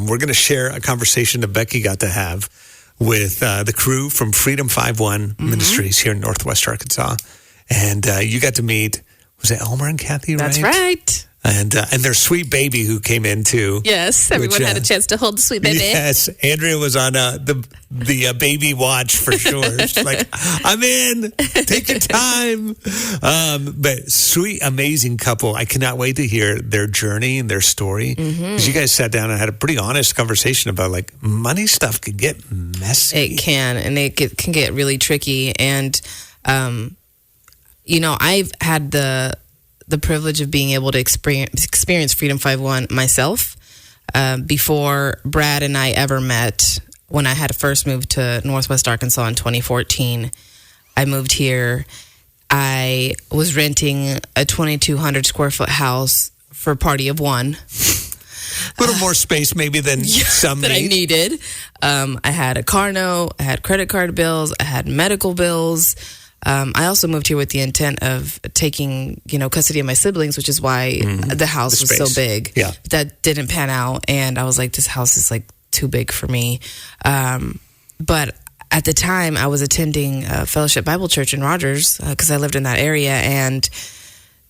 we're going to share a conversation that Becky got to have with the crew from Freedom 5-1 Ministries here in Northwest Arkansas. And you got to meet, was it Elmer and Kathy, right? That's right. And their sweet baby who came in too. Yes, everyone had a chance to hold the sweet baby. Yes, Andrea was on the baby watch for sure. She's like, I'm in. Take your time. But sweet, amazing couple. I cannot wait to hear their journey and their story. Because you guys sat down and had a pretty honest conversation about like money stuff can get messy. It can, and it can get really tricky. And, I've had the privilege of being able to experience Freedom 5-1 myself before Brad and I ever met. When I had first moved to Northwest Arkansas in 2014, I moved here. I was renting a 2,200 square foot house for a party of one. A little more space maybe than some that I needed. I had a car note, I had credit card bills, I had medical bills. I also moved here with the intent of taking, custody of my siblings, which is why the house was so big. Yeah. That didn't pan out, and I was like, this house is like too big for me. But at the time, I was attending Fellowship Bible Church in Rogers because I lived in that area, and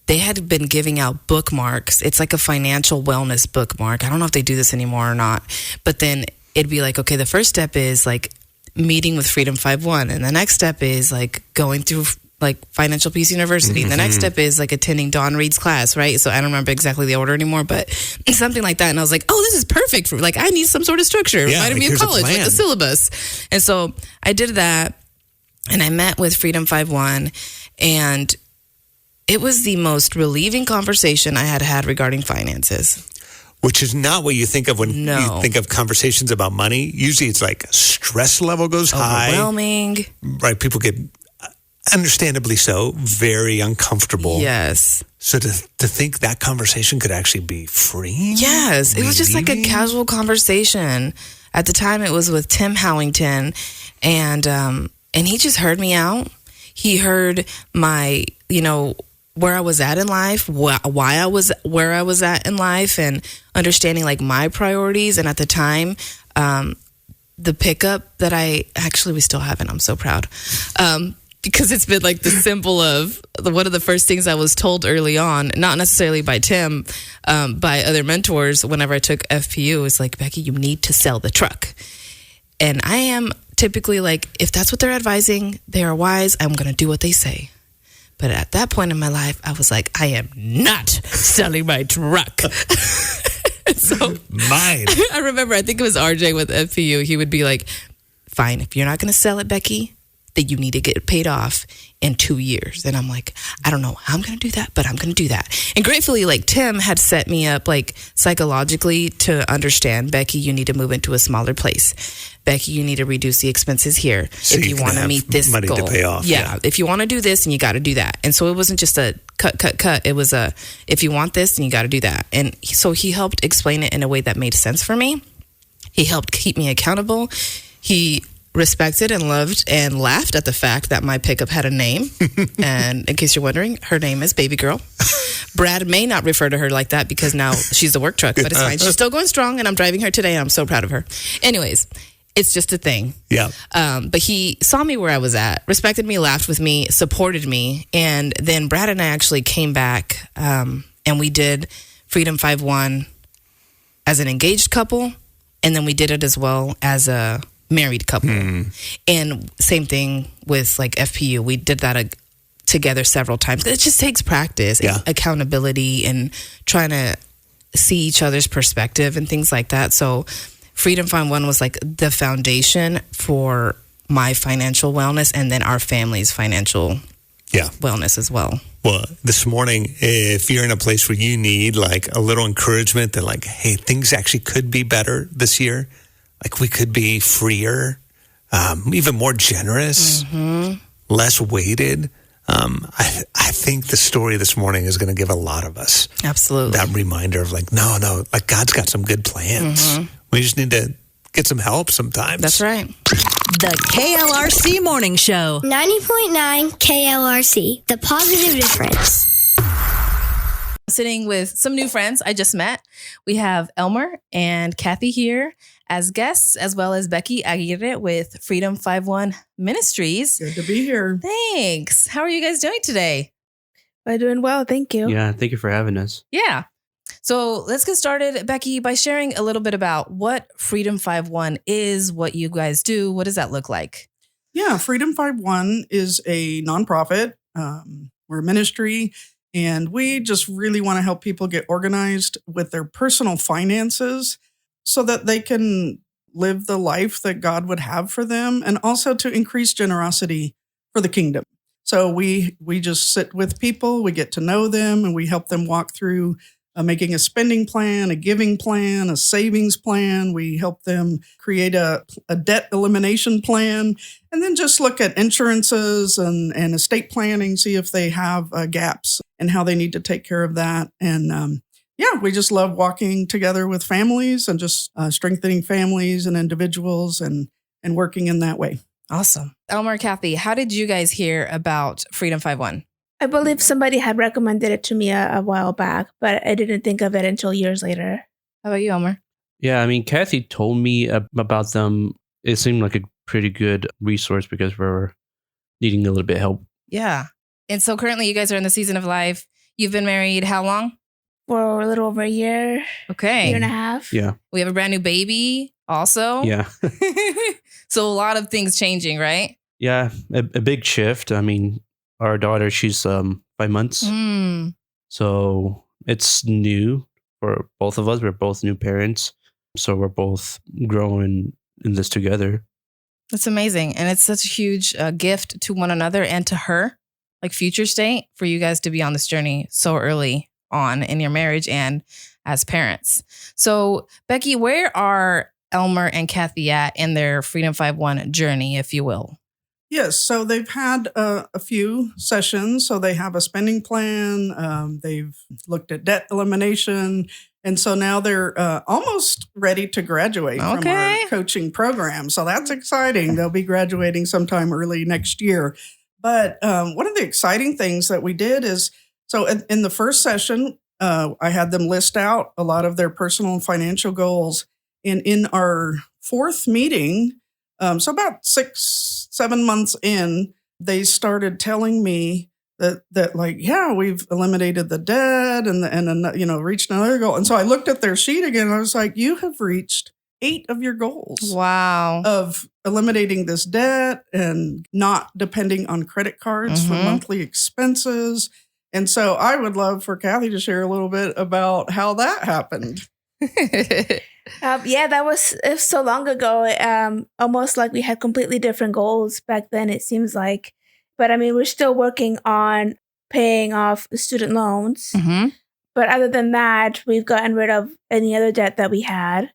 they had been giving out bookmarks. It's like a financial wellness bookmark. I don't know if they do this anymore or not, but then it'd be like, okay, the first step is like meeting with Freedom 5-1, and the next step is like going through like Financial Peace University. The next step is like attending Dawn Reed's class, right? So I don't remember exactly the order anymore, but something like that. And I was like, oh, this is perfect for like, I need some sort of structure. Reminded me of college, like the syllabus. And so I did that, and I met with Freedom 5-1, and it was the most relieving conversation I had regarding finances. Which is not what you think of when you think of conversations about money. Usually it's like stress level goes high. Overwhelming. Right. People get, understandably so, very uncomfortable. Yes. So to think that conversation could actually be freeing? Yes. It was just like a casual conversation. At the time it was with Tim Howington, and he just heard me out. He heard my, where I was at in life, why I was where I was at in life, and understanding like my priorities. And at the time, the pickup that we still haven't. I'm so proud. Because it's been like the symbol of one of the first things I was told early on, not necessarily by Tim, by other mentors. Whenever I took FPU, it's like, Becky, you need to sell the truck. And I am typically like, if that's what they're advising, they are wise. I'm going to do what they say. But at that point in my life, I was like, I am not selling my truck. So mine. I remember, I think it was RJ with FPU. He would be like, fine, if you're not going to sell it, Becky, then you need to get it paid off in 2 years. And I'm like, I don't know how I'm going to do that, but I'm going to do that. And gratefully, like Tim had set me up like psychologically to understand, Becky, you need to move into a smaller place. Becky, you need to reduce the expenses here so if you want to meet this money goal. To pay off. Yeah, if you want to do this, and you got to do that. And so it wasn't just a cut. It was a, if you want this, then you got to do that. And so he helped explain it in a way that made sense for me. He helped keep me accountable. He respected and loved and laughed at the fact that my pickup had a name. And in case you're wondering, her name is Baby Girl. Brad may not refer to her like that because now she's a work truck, but it's fine. She's still going strong, and I'm driving her today, and I'm so proud of her. Anyways, it's just a thing. Yeah. But he saw me where I was at, respected me, laughed with me, supported me. And then Brad and I actually came back, and we did Freedom 5-1 as an engaged couple. And then we did it as well as a married couple. And same thing with like FPU. We did that together several times. It just takes practice and accountability and trying to see each other's perspective and things like that. So Freedom 5-1 was like the foundation for my financial wellness, and then our family's financial wellness as well. Well, this morning, if you're in a place where you need like a little encouragement that like, hey, things actually could be better this year. Like we could be freer, even more generous, less weighted. I think the story this morning is going to give a lot of us that reminder of like, no, like God's got some good plans. We just need to get some help sometimes. That's right. The KLRC Morning Show. 90.9 KLRC, the positive difference. Sitting with some new friends I just met. We have Elmer and Kathy here as guests, as well as Becky Aguirre with Freedom 51 Ministries. Good to be here. Thanks. How are you guys doing today? We're doing well. Thank you. Yeah, thank you for having us. Yeah. So let's get started, Becky, by sharing a little bit about what Freedom 51 is, what you guys do. What does that look like? Yeah, Freedom 51 is a nonprofit. We're a ministry, and we just really want to help people get organized with their personal finances so that they can live the life that God would have for them, and also to increase generosity for the kingdom. So we just sit with people, we get to know them, and we help them walk through making a spending plan, a giving plan, a savings plan. We help them create a debt elimination plan, and then just look at insurances and estate planning, see if they have gaps and how they need to take care of that. And we just love walking together with families and just strengthening families and individuals and working in that way. Awesome. Elmer, Kathy, how did you guys hear about Freedom 51? I believe somebody had recommended it to me a while back, but I didn't think of it until years later. How about you, Elmer? Yeah, I mean, Kathy told me about them. It seemed like a pretty good resource because we're needing a little bit of help. Yeah. And so currently you guys are in the season of life. You've been married how long? For a little over a year, Okay. year and a half. Yeah. We have a brand new baby also. Yeah. So a lot of things changing, right? Yeah, a big shift. I mean, our daughter, she's 5 months. So it's new for both of us. We're both new parents. So we're both growing in this together. That's amazing. And it's such a huge gift to one another and to her, like future state, for you guys to be on this journey so early on in your marriage and as parents. So, Becky, where are Elmer and Kathy at in their Freedom 51 journey, if you will? Yes, so they've had a few sessions. So they have a spending plan. They've looked at debt elimination. And so now they're almost ready to graduate from our coaching program. So that's exciting. They'll be graduating sometime early next year. But one of the exciting things that we did is, so in the first session, I had them list out a lot of their personal and financial goals. And in our fourth meeting, so about 6-7 months in, they started telling me that like, yeah, we've eliminated the debt and reached another goal. And so I looked at their sheet again and I was like, you have reached 8 of your goals. Wow. Of eliminating this debt and not depending on credit cards for monthly expenses. And so I would love for Kathy to share a little bit about how that happened. That was so long ago. Almost like we had completely different goals back then, it seems like. But I mean, we're still working on paying off the student loans. But other than that, we've gotten rid of any other debt that we had.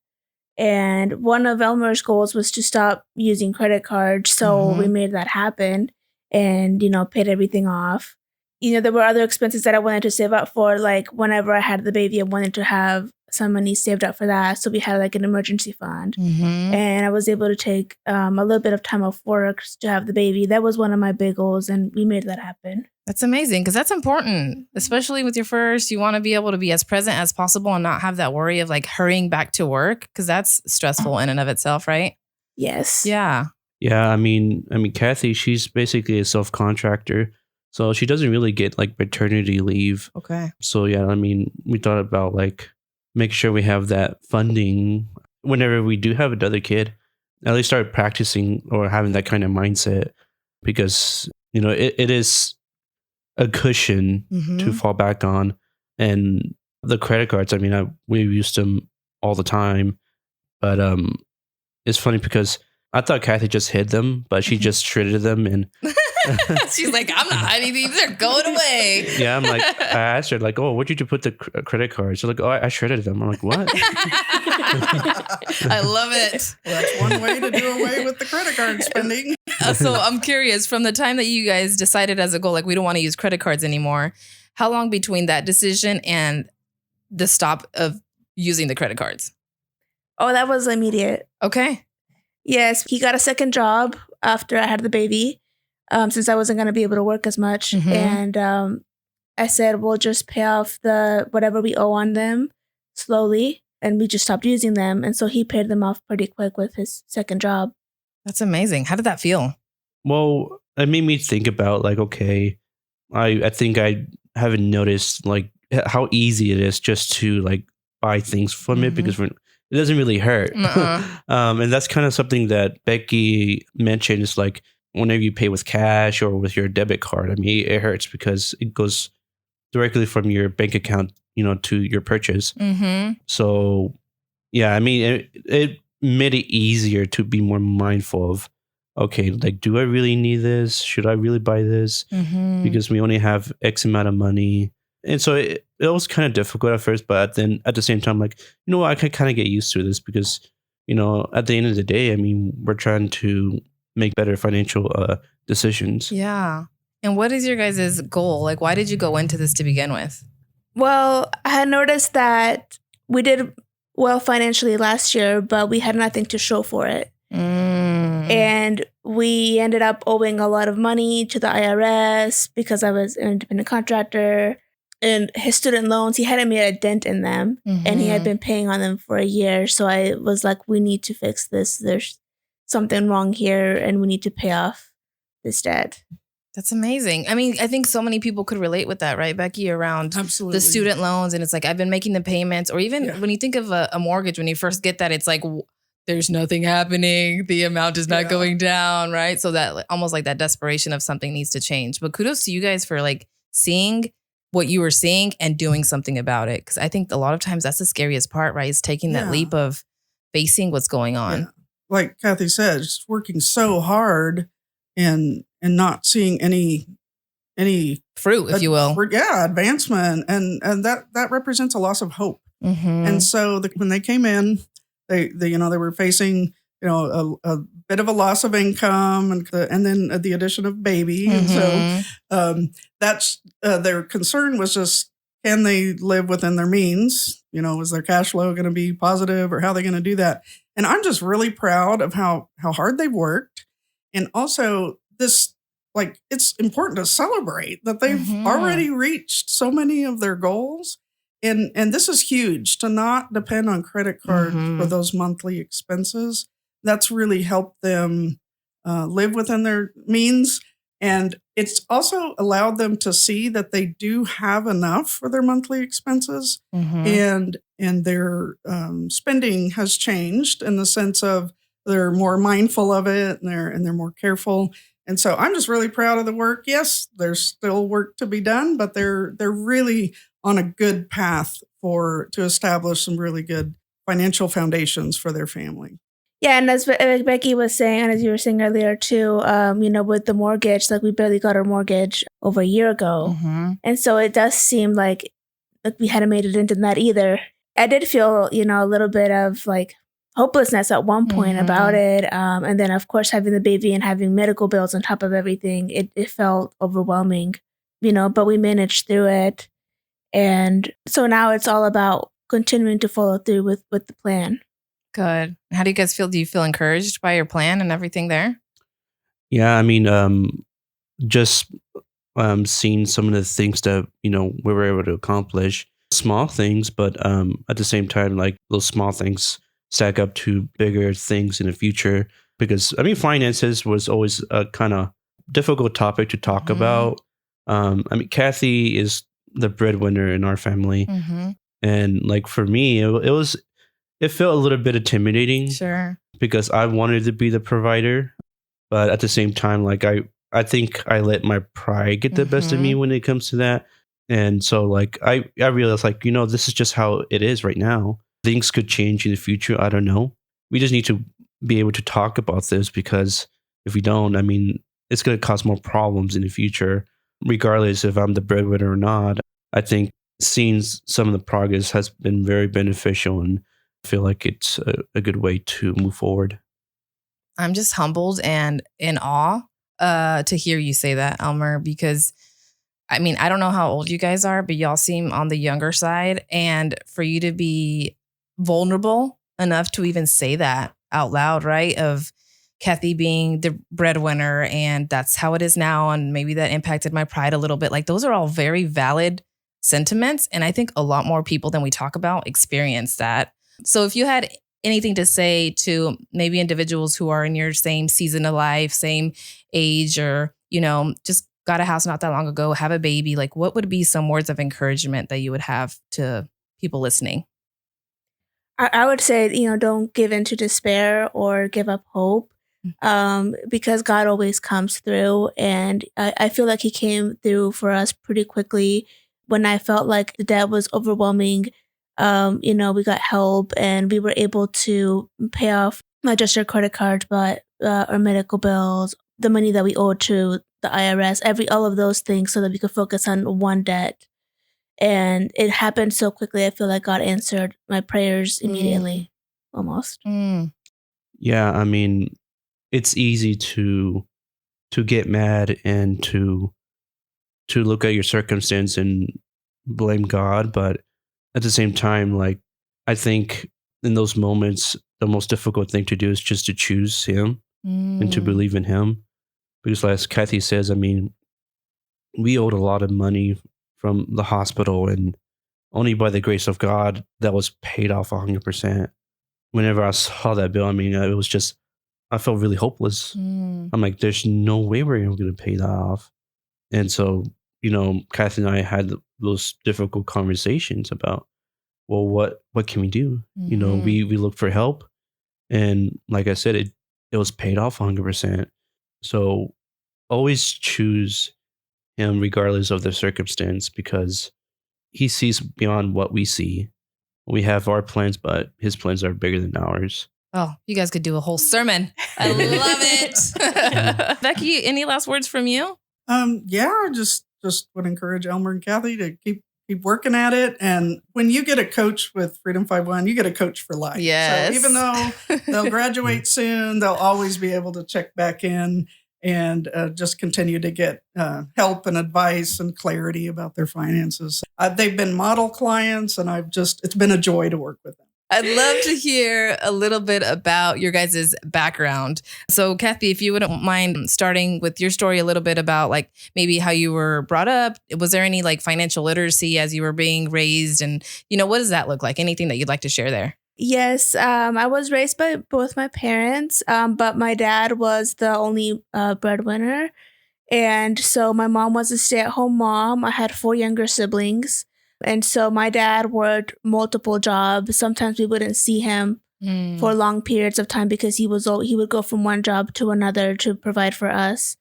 And one of Elmer's goals was to stop using credit cards. So we made that happen and, paid everything off. There were other expenses that I wanted to save up for. Like whenever I had the baby, I wanted to have some money saved up for that. So we had like an emergency fund. And I was able to take a little bit of time off work to have the baby. That was one of my big goals, and we made that happen. That's amazing because that's important, especially with your first. You want to be able to be as present as possible and not have that worry of like hurrying back to work because that's stressful in and of itself, right? Yes. Yeah. Yeah, I mean, Kathy, she's basically a self-contractor. So she doesn't really get like maternity leave. Okay. So yeah, I mean, we thought about like make sure we have that funding whenever we do have another kid. At least start practicing or having that kind of mindset because it is a cushion to fall back on. And the credit cards, I mean, we used them all the time, but it's funny because I thought Kathy just hid them, but she just shredded them and. She's like, I'm not hiding these; they're going away. Yeah, I'm like, I asked her like, oh, where'd you put the credit cards? She's like, oh, I shredded them. I'm like, what? I love it. Well, that's one way to do away with the credit card spending. So I'm curious, from the time that you guys decided as a goal, like we don't want to use credit cards anymore, how long between that decision and the stop of using the credit cards? Oh, that was immediate. Okay. Yes, he got a second job after I had the baby. Since I wasn't going to be able to work as much. And I said, we'll just pay off whatever we owe on them slowly. And we just stopped using them. And so he paid them off pretty quick with his second job. That's amazing. How did that feel? Well, it made me think about like, okay, I think I haven't noticed like how easy it is just to like buy things from it because it doesn't really hurt. And that's kind of something that Becky mentioned is like whenever you pay with cash or with your debit card, I mean, it hurts because it goes directly from your bank account, to your purchase. So, yeah, I mean, it made it easier to be more mindful of, okay, like, do I really need this? Should I really buy this? Because we only have X amount of money. And so it was kind of difficult at first, but then at the same time, like, I could kind of get used to this because, at the end of the day, I mean, we're trying to make better financial decisions. Yeah. And what is your guys' goal? Like, why did you go into this to begin with? Well, I had noticed that we did well financially last year, but we had nothing to show for it. And we ended up owing a lot of money to the IRS because I was an independent contractor. And his student loans, he hadn't made a dent in them. And he had been paying on them for a year. So I was like, we need to fix this. There's something wrong here and we need to pay off this debt. That's amazing. I mean, I think so many people could relate with that, right, Becky, around the student loans. And it's like, I've been making the payments. Or even when you think of a mortgage, when you first get that, it's like, there's nothing happening. The amount is not going down, right? So that almost like that desperation of something needs to change. But kudos to you guys for like seeing what you were seeing and doing something about it. Because I think a lot of times that's the scariest part, right? Is taking that leap of facing what's going on. Yeah. Like Kathy said, just working so hard and not seeing any fruit, if you will. Advancement. And that represents a loss of hope. And so when they came in, they were facing, a bit of a loss of income and then the addition of baby. And so that's their concern was just, can they live within their means? Is their cash flow going to be positive or how are they going to do that? And I'm just really proud of how hard they've worked. And also this, like, it's important to celebrate that they've already reached so many of their goals. And this is huge, to not depend on credit cards for those monthly expenses. That's really helped them live within their means. And it's also allowed them to see that they do have enough for their monthly expenses. And their spending has changed in the sense of they're more mindful of it and they're more careful. And so I'm just really proud of the work. Yes, there's still work to be done, but they're really on a good path to establish some really good financial foundations for their family. Yeah, and as Becky was saying, and as you were saying earlier too, with the mortgage, like we barely got our mortgage over a year ago. And so it does seem like we hadn't made it into that either. I did feel, a little bit of like hopelessness at one point about it. And then, of course, having the baby and having medical bills on top of everything, it felt overwhelming, but we managed through it. And so now it's all about continuing to follow through with the plan. Good. How do you guys feel? Do you feel encouraged by your plan and everything there? Yeah, I mean, just seeing some of the things that, we were able to accomplish. Small things, but at the same time, like those small things stack up to bigger things in the future. Because, I mean, finances was always a kind of difficult topic to talk about. I mean, Kathy is the breadwinner in our family. And like for me, it felt a little bit intimidating. Sure. Because I wanted to be the provider. But at the same time, like I think I let my pride get the best of me when it comes to that. And so like I realized like, this is just how it is right now. Things could change in the future. I don't know. We just need to be able to talk about this because if we don't, I mean, it's going to cause more problems in the future, regardless if I'm the breadwinner or not. I think seeing some of the progress has been very beneficial and I feel like it's a good way to move forward. I'm just humbled and in awe to hear you say that, Elmer, because I mean, I don't know how old you guys are, but y'all seem on the younger side. And for you to be vulnerable enough to even say that out loud, right? Of Kathy being the breadwinner and that's how it is now. And maybe that impacted my pride a little bit. Like those are all very valid sentiments. And I think a lot more people than we talk about experience that. So if you had anything to say to maybe individuals who are in your same season of life, same age, or, just got a house not that long ago, have a baby, like what would be some words of encouragement that you would have to people listening? I would say, don't give in to despair or give up hope, because God always comes through. And I feel like he came through for us pretty quickly. When I felt like the debt was overwhelming, we got help and we were able to pay off not just our credit cards, but our medical bills, the money that we owed to the IRS, all of those things so that we could focus on one debt. And it happened so quickly. I feel like God answered my prayers immediately, almost. Yeah, I mean, it's easy to get mad and to look at your circumstance and blame God, but at the same time, like I think in those moments, the most difficult thing to do is just to choose Him and to believe in Him. Because, as Kathy says, I mean, we owed a lot of money from the hospital, and only by the grace of God that was paid off 100%. Whenever I saw that bill, I mean, it was just, I felt really hopeless. I'm like, there's no way we're going to pay that off. And so, Kathy and I had those difficult conversations about, well, what can we do? We looked for help, and like I said, it was paid off 100%. So always choose Him regardless of the circumstance, because He sees beyond what we see. We have our plans, but His plans are bigger than ours. Oh, you guys could do a whole sermon. I love it. Becky, any last words from you? Yeah, just would encourage Elmer and Kathy to keep working at it. And when you get a coach with Freedom 51, you get a coach for life. Yes. So even though they'll graduate soon, they'll always be able to check back in and just continue to get help and advice and clarity about their finances. They've been model clients, and it's been a joy to work with them. I'd love to hear a little bit about your guys' background. So, Kathy, if you wouldn't mind starting with your story a little bit about like maybe how you were brought up. Was there any like financial literacy as you were being raised? And, what does that look like? Anything that you'd like to share there? Yes, I was raised by both my parents, but my dad was the only breadwinner. And so my mom was a stay-at-home mom. I had 4 younger siblings. And so my dad worked multiple jobs. Sometimes we wouldn't see him for long periods of time because he would go from one job to another to provide for us.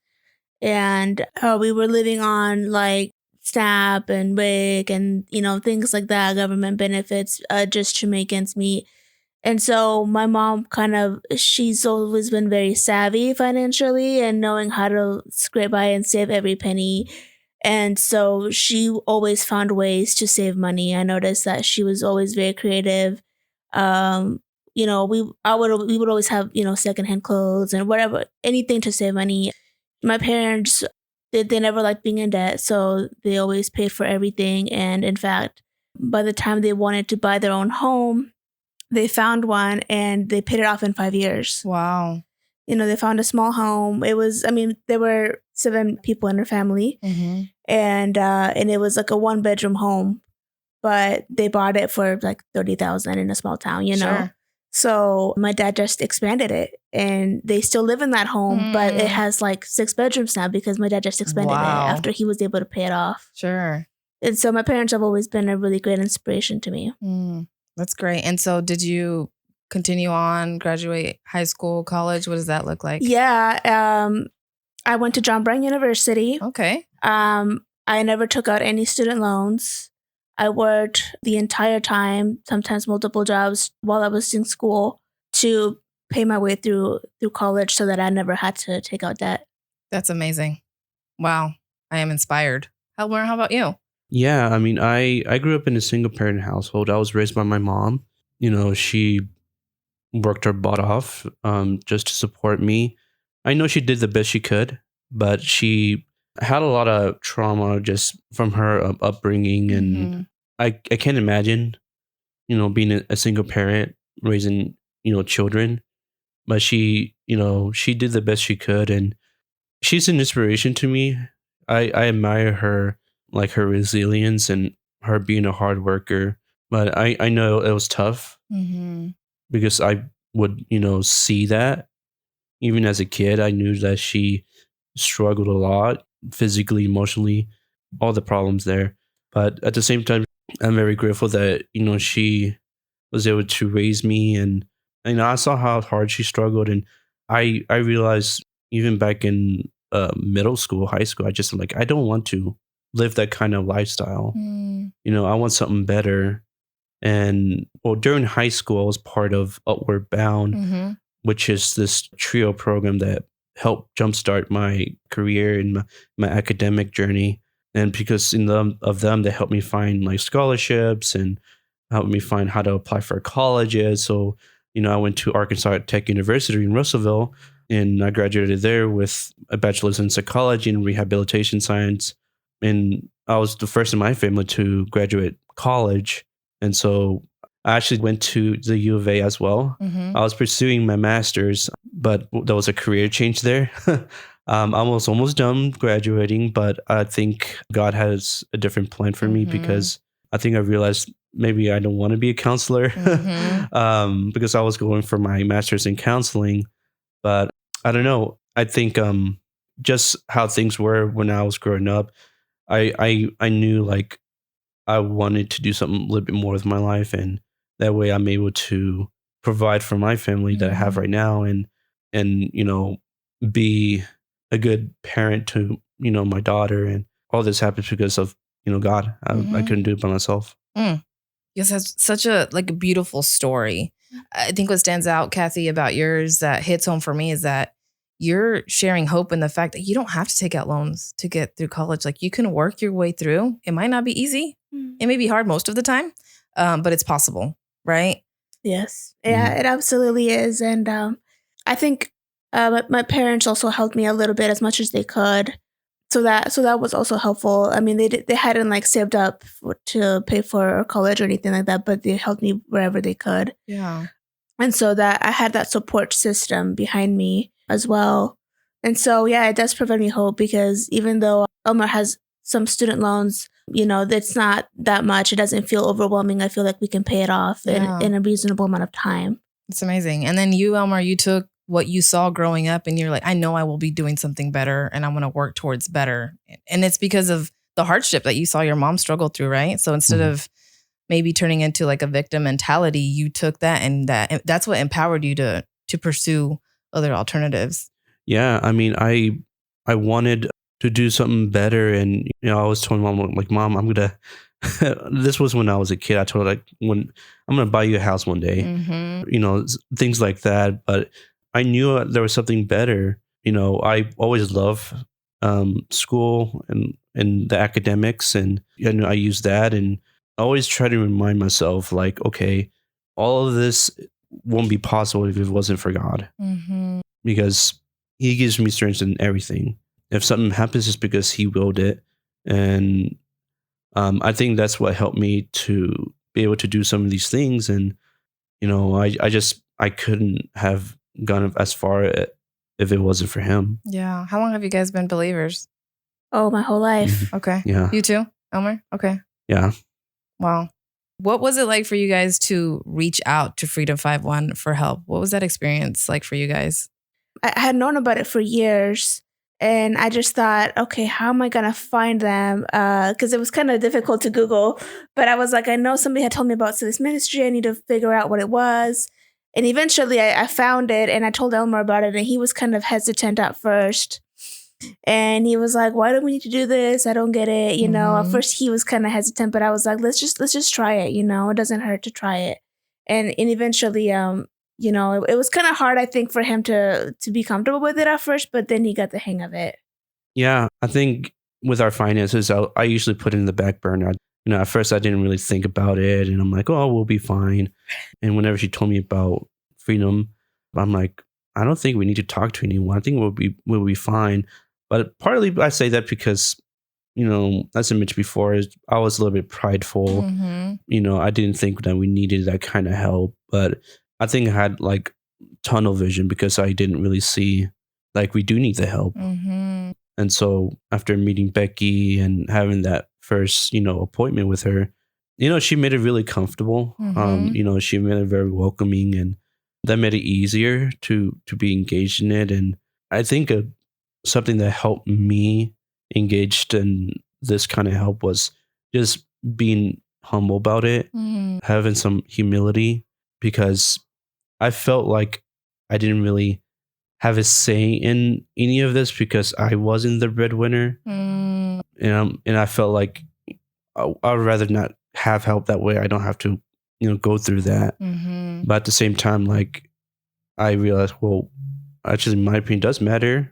And we were living on like SNAP and WIC and, things like that, government benefits, just to make ends meet. And so my mom she's always been very savvy financially and knowing how to scrape by and save every penny. And so she always found ways to save money. I noticed that she was always very creative. We would always have, secondhand clothes and whatever, anything to save money. My parents, they never liked being in debt, so they always paid for everything. And in fact, by the time they wanted to buy their own home, they found one and they paid it off in 5 years. Wow. They found a small home. There were 7 people in their family, and it was like a 1-bedroom home, but they bought it for like $30,000 in a small town, Sure. So my dad just expanded it, and they still live in that home, but it has like 6 bedrooms now because my dad just expanded it after he was able to pay it off. Sure. And so my parents have always been a really great inspiration to me. That's great. And so did you continue on, graduate high school, college? What does that look like? Yeah. I went to John Brown University. Okay. I never took out any student loans. I worked the entire time, sometimes multiple jobs while I was in school to pay my way through college so that I never had to take out debt. That's amazing. Wow. I am inspired. How about you? Yeah, I mean, I grew up in a single parent household. I was raised by my mom. She worked her butt off just to support me. I know she did the best she could, but she had a lot of trauma just from her upbringing. And I can't imagine, being a single parent raising, children. but she, she did the best she could, and she's an inspiration to me. I admire her, like her resilience and her being a hard worker. But I know it was tough because I would, see that even as a kid. I knew that she struggled a lot physically, emotionally, all the problems there. But at the same time, I'm very grateful that, she was able to raise me, and I saw how hard she struggled, and I realized even back in middle school, high school, I just like, I don't want to live that kind of lifestyle. I want something better. And well, during high school, I was part of Upward Bound, which is this trio program that helped jumpstart my career and my academic journey. And because of them, they helped me find like scholarships and helped me find how to apply for colleges. So, I went to Arkansas Tech University in Russellville, and I graduated there with a bachelor's in psychology and rehabilitation science. And I was the first in my family to graduate college. And so I actually went to the U of A as well. I was pursuing my master's, but there was a career change there. I was almost done graduating, but I think God has a different plan for me, because I think I realized maybe I don't want to be a counselor because I was going for my master's in counseling. But I don't know. I think just how things were when I was growing up, I knew like I wanted to do something a little bit more with my life, and that way I'm able to provide for my family that I have right now, and be a good parent to my daughter. And all this happens because of God. I couldn't do it by myself. Yes, that's such a beautiful story. I think what stands out, Kathy, about yours that hits home for me is that you're sharing hope in the fact that you don't have to take out loans to get through college. Like, you can work your way through. It might not be easy. It may be hard most of the time, but it's possible, right? Yes. Yeah, it absolutely is. And I think my parents also helped me a little bit as much as they could. So that was also helpful. I mean, they hadn't like saved up to pay for college or anything like that, but they helped me wherever they could. Yeah. And so that I had that support system behind me as well. And so, yeah, it does provide me hope, because even though Elmer has some student loans, that's not that much. It doesn't feel overwhelming. I feel like we can pay it off in a reasonable amount of time. It's amazing. And then you, Elmer, you took what you saw growing up and you're like, I know I will be doing something better and I want to work towards better. And it's because of the hardship that you saw your mom struggle through, right? So instead of maybe turning into like a victim mentality, you took that, and that's what empowered you to pursue other alternatives. Yeah. I mean, I wanted to do something better. And, I was telling mom, like, Mom, I'm going to, this was when I was a kid. I told her, like, when I'm going to buy you a house one day, things like that. But I knew there was something better. I always love school and the academics, and I use that, and I always try to remind myself, like, okay, all of this won't be possible if it wasn't for God, because He gives me strength in everything. If something happens, it's because He willed it, and I think that's what helped me to be able to do some of these things. And I couldn't have gone as far if it wasn't for Him. Yeah. How long have you guys been believers? Oh, my whole life. Okay. Yeah. You too, Elmer? Okay. Yeah. Wow. What was it like for you guys to reach out to Freedom 5-1 for help? What was that experience like for you guys? I had known about it for years, and I just thought, okay, how am I going to find them? Because it was kind of difficult to Google, but I was like, I know somebody had told me about this ministry. I need to figure out what it was. And eventually I found it, and I told Elmer about it, and he was kind of hesitant at first. And he was like, why do we need to do this? I don't get it. At first he was kind of hesitant, but I was like, let's just try it. It doesn't hurt to try it. And eventually, it was kind of hard, I think, for him to be comfortable with it at first, but then he got the hang of it. Yeah. I think with our finances, I usually put it in the back burner. At first I didn't really think about it, and I'm like, oh, we'll be fine. And whenever she told me about Freedom, I'm like, I don't think we need to talk to anyone. I think we'll be fine. But partly I say that because, as I mentioned before, I was a little bit prideful. I didn't think that we needed that kind of help. But I think I had like tunnel vision because I didn't really see like we do need the help. Mm-hmm. And so after meeting Becky and having that first, appointment with her, she made it really comfortable. Mm-hmm. She made it very welcoming, and that made it easier to be engaged in it. And I think something that helped me engaged in this kind of help was just being humble about it, having some humility, because I felt like I didn't really have a say in any of this because I wasn't the breadwinner. And I felt like I'd rather not have help that way. I don't have to, go through that. Mm-hmm. But at the same time, like I realized, well, actually, my opinion does matter.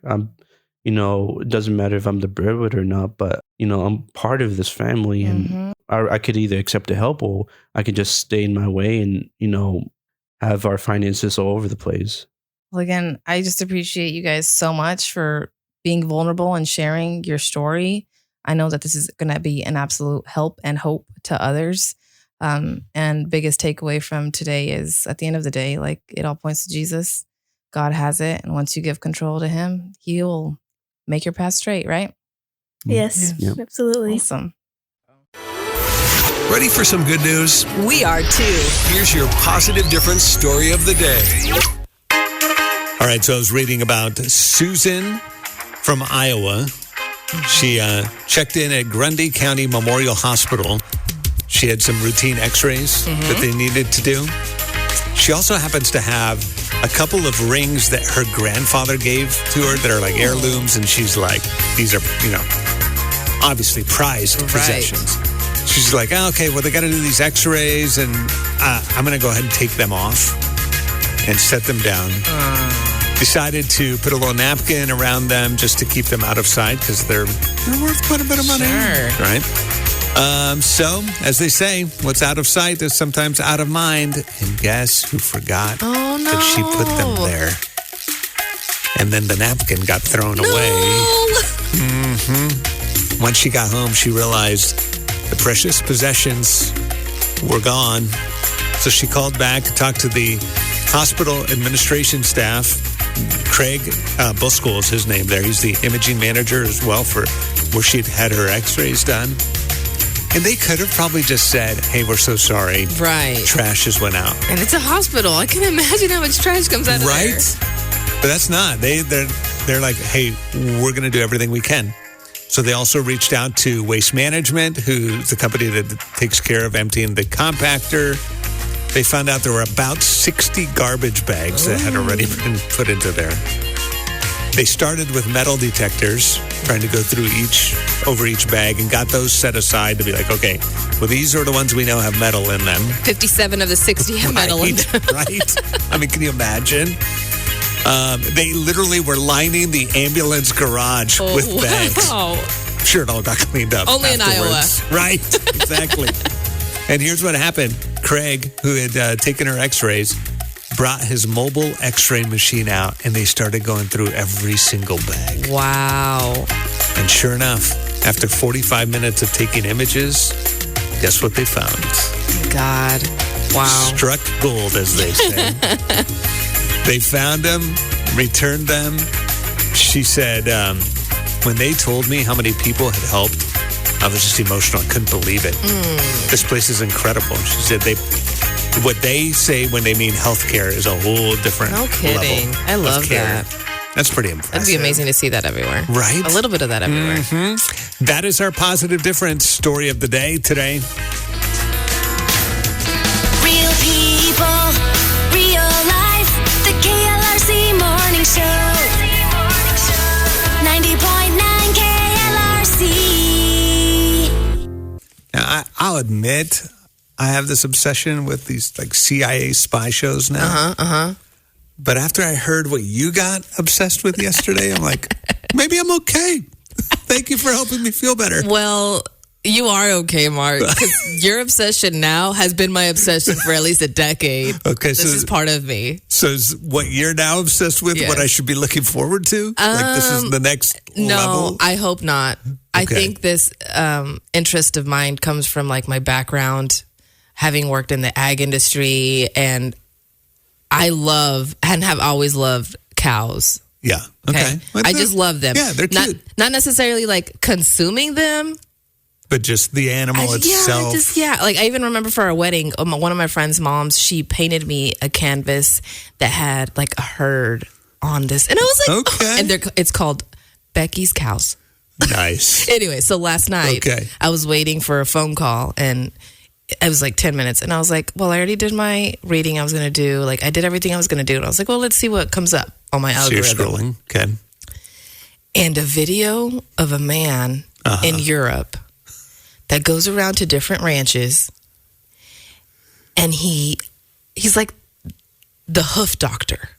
It doesn't matter if I'm the breadwinner or not, but I'm part of this family, and I could either accept the help or I could just stay in my way and have our finances all over the place. Well, again, I just appreciate you guys so much for being vulnerable and sharing your story. I know that this is going to be an absolute help and hope to others. And biggest takeaway from today is, at the end of the day, like, it all points to Jesus. God has it. And once you give control to him, he will make your path straight, right? Yes, absolutely. Awesome. Ready for some good news? We are too. Here's your positive difference story of the day. All right, so I was reading about Susan from Iowa. She checked in at Grundy County Memorial Hospital. She had some routine x-rays that they needed to do. She also happens to have a couple of rings that her grandfather gave to her that are like heirlooms, and she's like, these are, obviously prized possessions. She's like, okay, well, they got to do these x-rays, and I'm going to go ahead and take them off and set them down. Decided to put a little napkin around them just to keep them out of sight because they're worth quite a bit of money. Sure. Right? So, as they say, what's out of sight is sometimes out of mind. And guess who forgot that she put them there? And then the napkin got thrown away. Once she got home, she realized the precious possessions were gone. So she called back, talked to the hospital administration staff. Craig Buskell is his name there. He's the imaging manager as well for where she'd had her x-rays done. And they could have probably just said, hey, we're so sorry. Right. Trash just went out. And it's a hospital. I can imagine how much trash comes out of there. Right? But that's not. They're like, hey, we're going to do everything we can. So they also reached out to Waste Management, who's the company that takes care of emptying the compactor. They found out there were about 60 garbage bags that had already been put into there. They started with metal detectors, trying to go through over each bag, and got those set aside to be like, okay, well, these are the ones we know have metal in them. 57 of the 60 have metal in them. Right? I mean, can you imagine? They literally were lining the ambulance garage with bags. Wow. I'm sure it all got cleaned up. Only afterwards. in Iowa. Right, exactly. And here's what happened. Craig, who had taken her x-rays, brought his mobile x-ray machine out, and they started going through every single bag. Wow. And sure enough, after 45 minutes of taking images, guess what they found? God. Wow. Struck gold, as they say. They found them, returned them. She said, when they told me how many people had helped, I was just emotional. I couldn't believe it. This place is incredible. She said what they say when they mean healthcare is a whole different No kidding. level I love of care. that. That's pretty impressive. That'd be amazing to see that everywhere. Right? A little bit of that everywhere. That is our positive difference story of the day today. Real people, real life. The KLRC Morning Show. 90.9 KLRC. Now, I'll admit, I have this obsession with these like CIA spy shows now. But after I heard what you got obsessed with yesterday, I'm like, maybe I'm okay. Thank you for helping me feel better. Well, you are okay, Mark. 'Cause your obsession now has been my obsession for at least a decade. Okay, This is part of me. So is what you're now obsessed with Yes. what I should be looking forward to? Like this is the next No, level? I hope not. I Okay. think this interest of mine comes from like my background, having worked in the ag industry, and I love and have always loved cows. Yeah. Okay. I just love them. Yeah, they're cute. Not necessarily like consuming them. But just the animal itself. Like I even remember for our wedding, one of my friend's moms, she painted me a canvas that had like a herd on this. And I was like, okay. And it's called Becky's Cows. Nice. Anyway, so last night I was waiting for a phone call and it was like 10 minutes. And I was like, well, I already did my reading I was going to do. Like I did everything I was going to do. And I was like, well, let's see what comes up on my algorithm. So you're scrolling. Okay. And a video of a man in Europe that goes around to different ranches, and he's like the hoof doctor.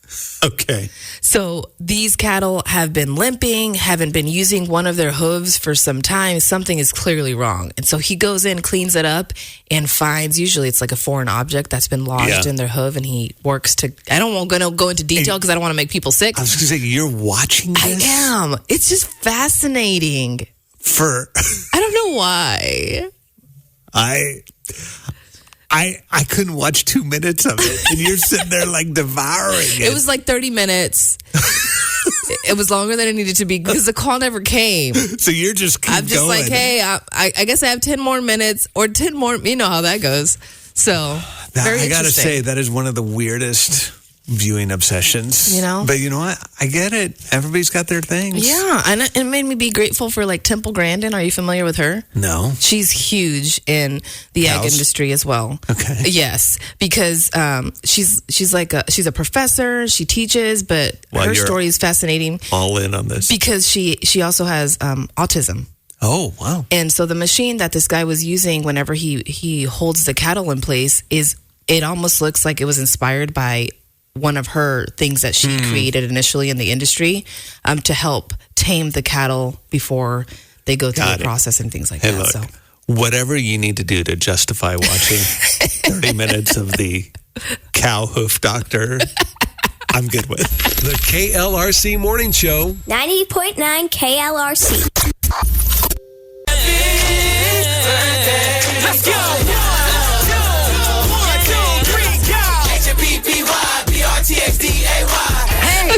Okay. So these cattle have been limping, haven't been using one of their hooves for some time. Something is clearly wrong. And so he goes in, cleans it up, and finds, usually it's like a foreign object that's been lodged in their hoof, and he works to, I don't want to go into detail because I don't want to make people sick. I was going to say, you're watching this? I am. It's just fascinating. I don't know why. I couldn't watch 2 minutes of it, and you're sitting there like devouring it. It was like 30 minutes. It was longer than it needed to be because the call never came. So you're just I'm just going. like, hey, I guess I have 10 more minutes or 10 more. You know how that goes. So very I got to interesting. say, that is one of the weirdest viewing obsessions. You know? But you know what? I get it. Everybody's got their things. Yeah, and it made me be grateful for like Temple Grandin. Are you familiar with her? No. She's huge in the ag industry as well. Okay. Yes, because she's a professor. She teaches, but her story is fascinating. All in on this because she also has autism. Oh, wow. And so the machine that this guy was using whenever he holds the cattle in place it almost looks like it was inspired by one of her things that she created initially in the industry to help tame the cattle before they go through the process and things like that. Look, so whatever you need to do to justify watching 30 minutes of the cow hoof doctor, I'm good with. The KLRC Morning Show. 90.9 KLRC. Let's go!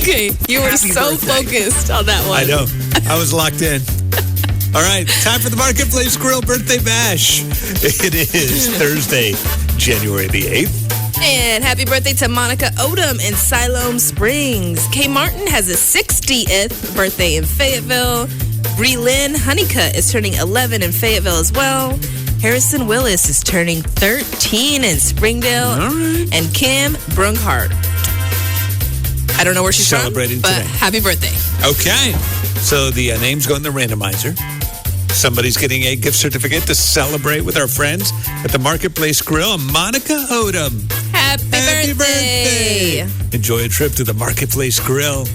okay, you were so focused on that one. I know. I was locked in. All right, time for the Marketplace Grill Birthday Bash. It is Thursday, January the 8th. And happy birthday to Monica Odom in Siloam Springs. Kay Martin has his 60th birthday in Fayetteville. Bree Lynn Honeycutt is turning 11 in Fayetteville as well. Harrison Willis is turning 13 in Springdale. Right. And Kim Brunkhart. I don't know where she's celebrating from, but today. Happy birthday. Okay. So the names go in the randomizer. Somebody's getting a gift certificate to celebrate with our friends at the Marketplace Grill. Monica Odom. Happy birthday. Enjoy a trip to the Marketplace Grill.